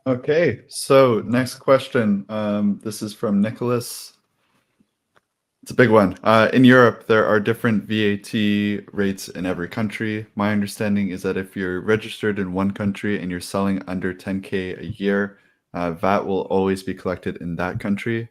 Okay, so next question. This is from Nicholas. It's a big one. In Europe, there are different VAT rates in every country. My understanding is that if you're registered in one country and you're selling under 10K a year, VAT will always be collected in that country.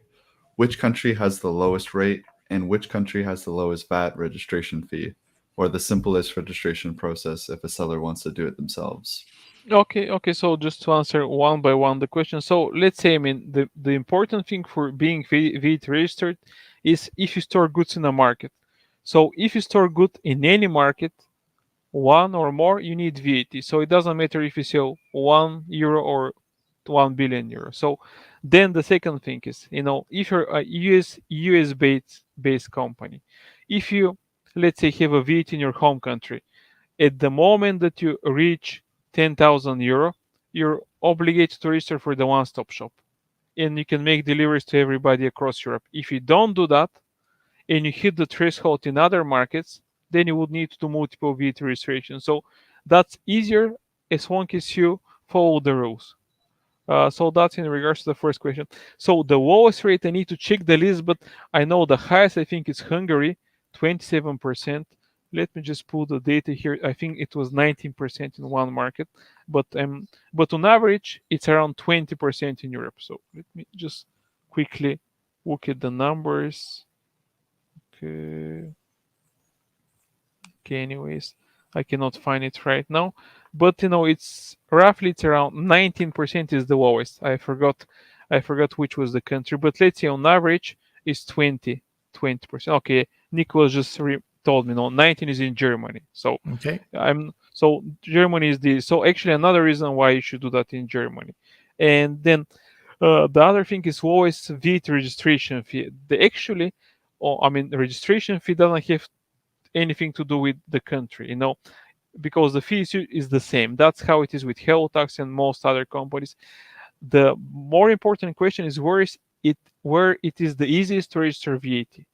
Which country has the lowest rate and which country has the lowest VAT registration fee or the simplest registration process if a seller wants to do it themselves? Okay. So just to answer one by one the question. So let's say, I mean, the important thing for being VAT registered is if you store goods in a market. So if you store good in any market, one or more, you need VAT. So it doesn't matter if you sell €1 or 1 billion euros. So then the second thing is, if you're a US based company, if you, let's say, have a VAT in your home country, at the moment that you reach €10,000, you're obligated to register for the one-stop shop, and you can make deliveries to everybody across Europe. If you don't do that, and you hit the threshold in other markets, then you would need to do multiple VAT registrations. So that's easier as long as you follow the rules. So that's in regards to the first question. So the lowest rate, I need to check the list, but I know the highest, I think, is Hungary, 27%. Let me just pull the data here. I think it was 19% in one market, but on average, it's around 20% in Europe. So let me just quickly look at the numbers. Okay. Okay, anyways, I cannot find it right now, but it's roughly around 19% is the lowest. I forgot which was the country, but let's say on average is 20%. Okay, Nicholas just told me 19 is in Germany. So Okay. Germany is so actually another reason why you should do that in Germany. And then the other thing is always VAT registration fee. The registration fee doesn't have anything to do with the country, because the fee is the same. That's how it is with Hello Tax and most other companies. The more important question is where it is the easiest to register VAT.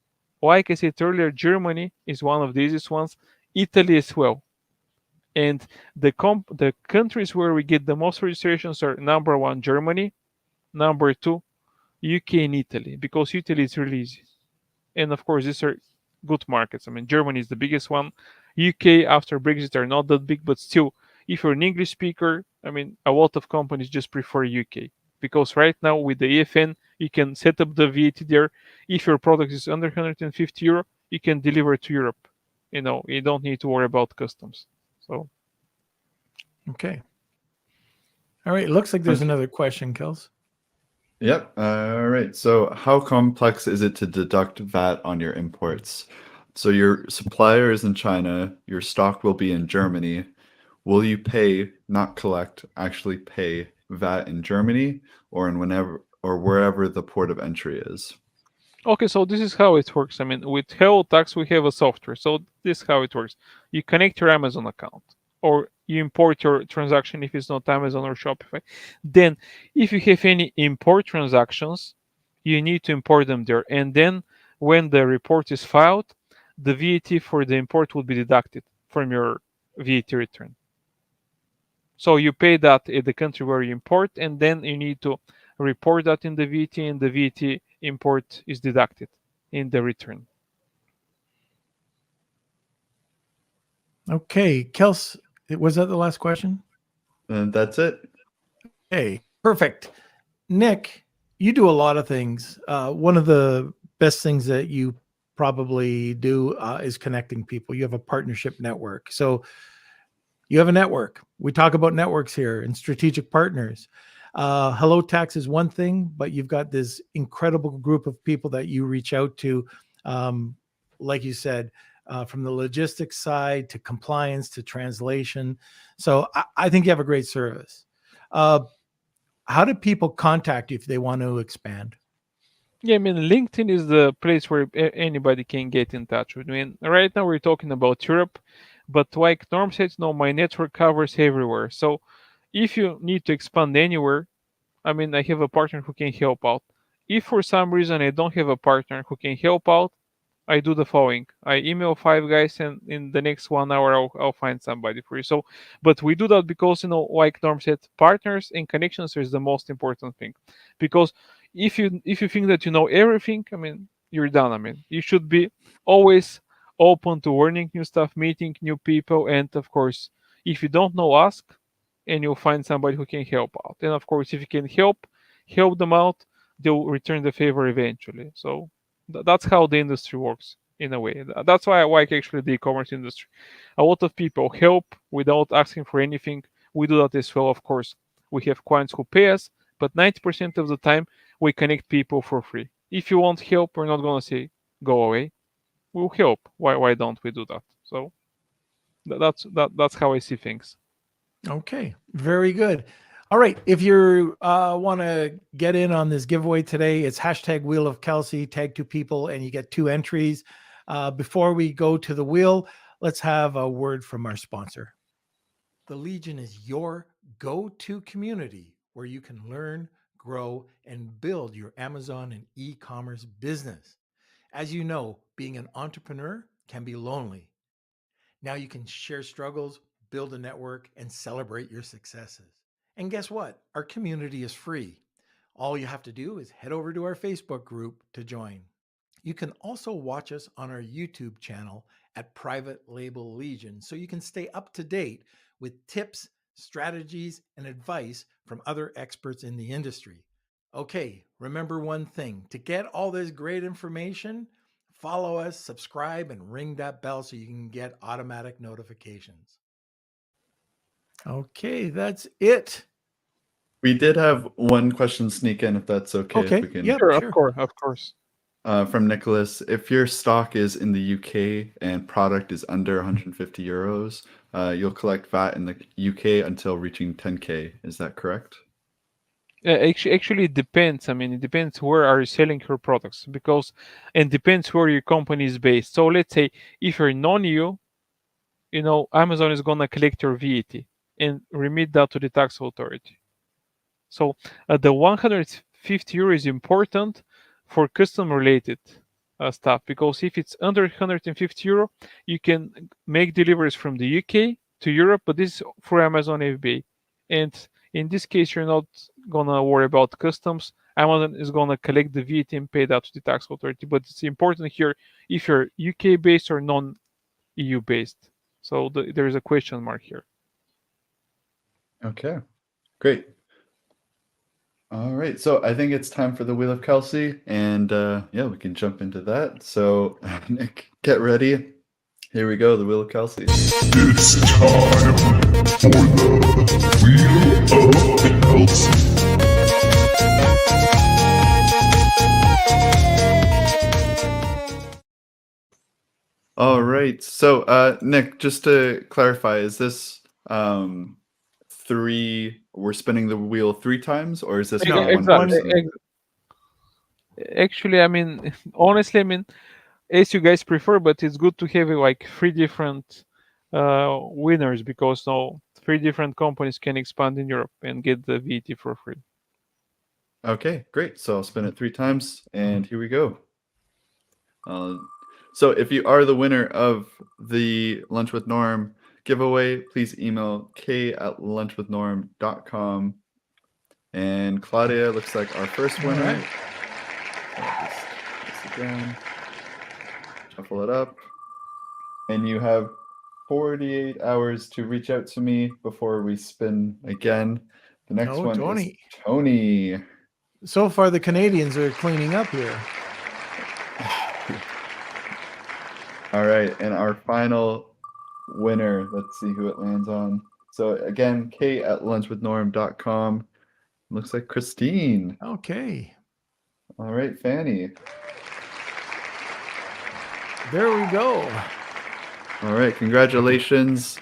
Like I said earlier, Germany is one of the easiest ones, Italy as well. And the countries where we get the most registrations are number one, Germany, number two, UK and Italy, because Italy is really easy. And of course, these are good markets. I mean, Germany is the biggest one. UK after Brexit are not that big, but still, if you're an English speaker, I mean, a lot of companies just prefer UK, because right now with the EFN, you can set up the VAT there. If your product is under 150 euro, you can deliver to Europe. You don't need to worry about customs. So Okay. All right. It looks like there's Okay. another question, Kels. Yep. All right. So, how complex is it to deduct VAT on your imports? So, your supplier is in China, your stock will be in Germany. Will you pay, not collect, actually pay VAT in Germany or in wherever the port of entry is? Okay, so this is how it works. I mean, with Hello Tax, we have a software. So this is how it works. You connect your Amazon account, or you import your transaction if it's not Amazon or Shopify. Then, if you have any import transactions, you need to import them there. And then, when the report is filed, the VAT for the import will be deducted from your VAT return. So you pay that in the country where you import, and then you need to report that in the VAT, and the VAT import is deducted in the return. Okay. Kels, was that the last question? And that's it. Hey, perfect. Nick, you do a lot of things. One of the best things that you probably do is connecting people. You have a partnership network. So you have a network. We talk about networks here and strategic partners. Hello Tax is one thing, but you've got this incredible group of people that you reach out to, like you said, from the logistics side to compliance to translation. So I think you have a great service. How do people contact you if they want to expand? Yeah, I mean, LinkedIn is the place where anybody can get in touch with me. And right now we're talking about Europe, but like Norm said, no, my network covers everywhere. So if you need to expand anywhere, I mean, I have a partner who can help out. If for some reason I don't have a partner who can help out, I do the following. I email 5 guys, and in the next 1 hour, I'll find somebody for you. So, but we do that because, like Norm said, partners and connections is the most important thing. Because if you think that you know everything, I mean, you're done. I mean, you should be always open to learning new stuff, meeting new people, and of course, if you don't know, ask, and you'll find somebody who can help out. And of course, if you can help them out, they'll return the favor eventually. So that's how the industry works in a way. That's why I like actually the e-commerce industry. A lot of people help without asking for anything. We do that as well, of course. We have clients who pay us, but 90% of the time we connect people for free. If you want help, we're not gonna say go away. We'll help. Why don't we do that? So that's how I see things. Okay, very good. All right, if you want to get in on this giveaway today, it's hashtag Wheel of Kelsey, tag 2 people, and you get 2 entries. Before we go to the wheel, let's have a word from our sponsor. The Legion is your go-to community where you can learn, grow, and build your Amazon and e-commerce business. As you know, being an entrepreneur can be lonely. Now you can share struggles, build a network, and celebrate your successes. And guess what? Our community is free. All you have to do is head over to our Facebook group to join. You can also watch us on our YouTube channel at Private Label Legion so you can stay up to date with tips, strategies, and advice from other experts in the industry. Okay, remember one thing. To get all this great information, follow us, subscribe, and ring that bell so you can get automatic notifications. Okay, that's it. We did have one question sneak in, if that's okay. Okay, If we can. yep, Sure, sure. of course. From Nicholas, if your stock is in the UK and product is under 150 euros, you'll collect VAT in the UK until reaching 10K. Is that correct? Actually, it depends. I mean, it depends where are you selling your products, because and depends where your company is based. So let's say if you're non-EU, Amazon is gonna collect your VAT and remit that to the tax authority. So the 150 euro is important for custom related stuff, because if it's under 150 euro, you can make deliveries from the UK to Europe, but this is for Amazon FBA. And in this case, you're not gonna worry about customs. Amazon is gonna collect the VAT and pay that to the tax authority. But it's important here if you're UK based or non-EU based. So there is a question mark here. Okay, great. All right, so I think it's time for the Wheel of Kelsey, and yeah, we can jump into that. So, Nick, get ready. Here we go, the Wheel of Kelsey. It's time for the Wheel of Kelsey. All right, so Nick, just to clarify, is this we're spinning the wheel 3 times, or is this No, for one Exactly. person? Actually, I mean, honestly, I mean, as you guys prefer, but it's good to have like 3 different winners, because now 3 different companies can expand in Europe and get the VAT for free. Okay, great. So I'll spin it 3 times, and here we go. So if you are the winner of the Lunch with Norm giveaway, please email k@lunchwithnorm.com. And Claudia looks like our first All winner. right. I'll just press it down, shuffle it up, and you have 48 hours to reach out to me before we spin again. The next Oh, one Tony. is Tony. So far, the Canadians are cleaning up here. All right, and our final winner, let's see who it lands on. So again, k@lunchwithnorm.com. Looks like Christine. Okay, All right, Fanny. there we go. All right, congratulations.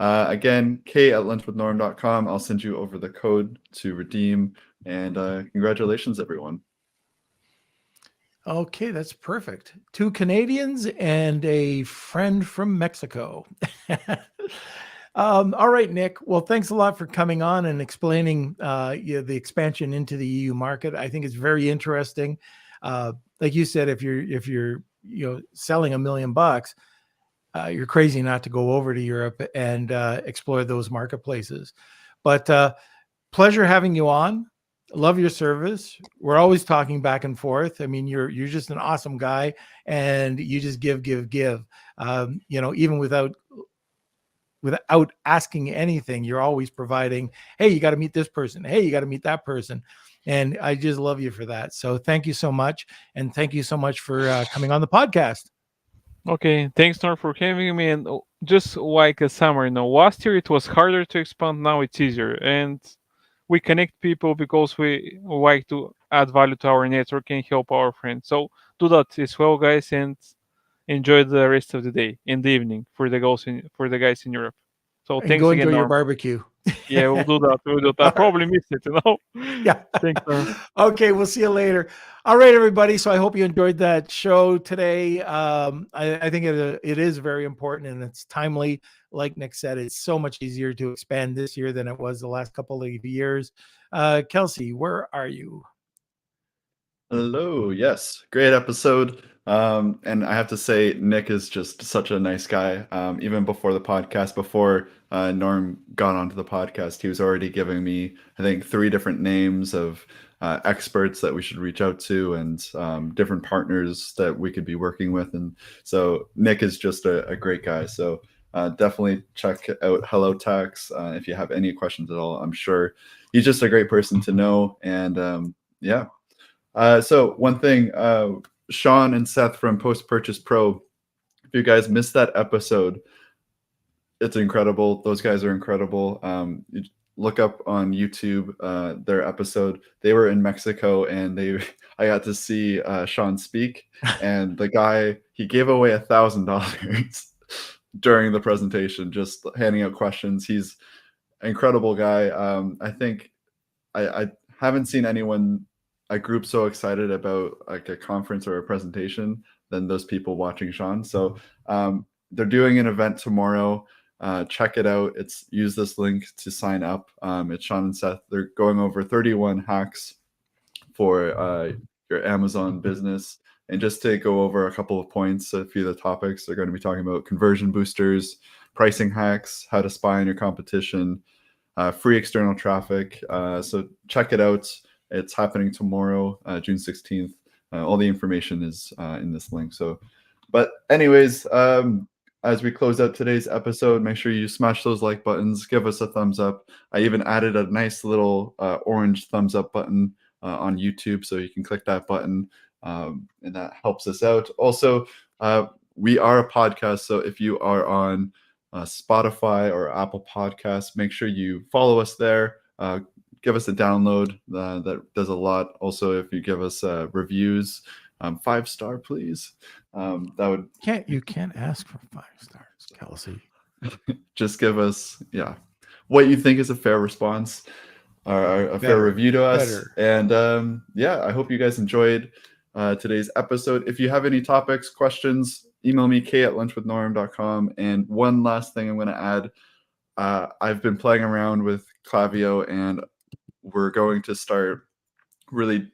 Again, k@lunchwithnorm.com. I'll send you over the code to redeem. And congratulations, everyone. Okay, that's perfect. 2 Canadians and a friend from Mexico. All right, Nick. Well, thanks a lot for coming on and explaining the expansion into the EU market. I think it's very interesting. Like you said, if you're selling $1 million, you're crazy not to go over to Europe and explore those marketplaces. But pleasure having you on. Love your service. We're always talking back and forth. I mean, you're just an awesome guy, and you just give. Even without asking anything, you're always providing. Hey, you got to meet this person. Hey, you got to meet that person, and I just love you for that. So thank you so much, and thank you so much for coming on the podcast. Okay, thanks, Norm, for having me. And just like a summary, last year it was harder to expand. Now it's easier, and we connect people because we like to add value to our network and help our friends. So do that as well, guys, and enjoy the rest of the day and the evening for the guys in Europe. So And thanks go again, enjoy your Norm. barbecue. Yeah, we'll do that. I probably missed it, Yeah. Thanks, Norm. Okay, we'll see you later. All right, everybody. So I hope you enjoyed that show today. I think it is very important and it's timely. Like Nick said, it's so much easier to expand this year than it was the last couple of years. Kelsey, where are you? Hello. Yes, great episode. And I have to say, Nick is just such a nice guy. Even before the podcast, before Norm got onto the podcast, he was already giving me, I think, 3 different names of experts that we should reach out to and different partners that we could be working with. And so Nick is just a great guy. So definitely check out Hello Tax if you have any questions at all. I'm sure he's just a great person to know. And Yeah. So one thing, Sean and Seth from Post Purchase Pro, if you guys missed that episode, it's incredible. Those guys are incredible. You look up on YouTube their episode. They were in Mexico, and I got to see Sean speak, and the guy, he gave away $1,000 during the presentation, just handing out questions. He's an incredible guy. I think I haven't seen a group so excited about like a conference or a presentation than those people watching Sean. So they're doing an event tomorrow. Check it out. Use this link to sign up. It's Sean and Seth. They're going over 31 hacks for your Amazon business. And just to go over a couple of points, a few of the topics, they're going to be talking about conversion boosters, pricing hacks, how to spy on your competition, free external traffic. So check it out. It's happening tomorrow, June 16th. All the information is in this link. So, but anyways, as we close out today's episode, make sure you smash those like buttons, give us a thumbs up. I even added a nice little orange thumbs up button on YouTube, so you can click that button, and that helps us out. Also, we are a podcast, so if you are on Spotify or Apple Podcasts, make sure you follow us there. Give us a download. That does a lot. Also, if you give us reviews, 5-star, please. That would You can't ask for 5 stars, Kelsey. just give us what you think is a fair response or a fair review to us. Better. And I hope you guys enjoyed today's episode. If you have any topics, questions, email me k@lunchwithnorm.com. And one last thing I'm going to add, I've been playing around with Klaviyo, and we're going to start really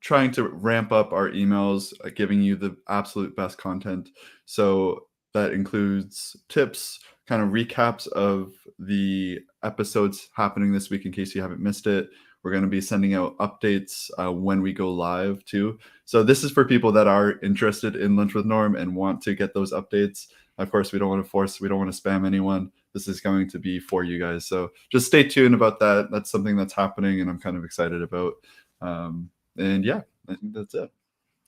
trying to ramp up our emails, giving you the absolute best content. So that includes tips, kind of recaps of the episodes happening this week in case you haven't missed it. We're going to be sending out updates when we go live too. So this is for people that are interested in Lunch with Norm and want to get those updates. Of course, we don't want to spam anyone. This is going to be for you guys. So just stay tuned about that. That's something that's happening, and I'm kind of excited about. And yeah, I think that's it.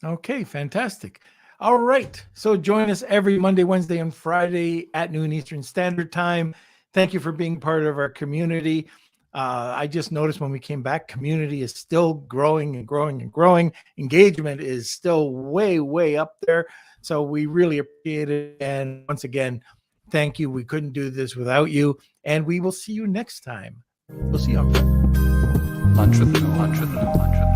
Okay, fantastic. All right. So join us every Monday, Wednesday, and Friday at noon Eastern Standard Time. Thank you for being part of our community. I just noticed when we came back, community is still growing and growing and growing. Engagement is still way, way up there. So we really appreciate it. And once again, thank you. We couldn't do this without you. And we will see you next time. We'll see you on Lunch with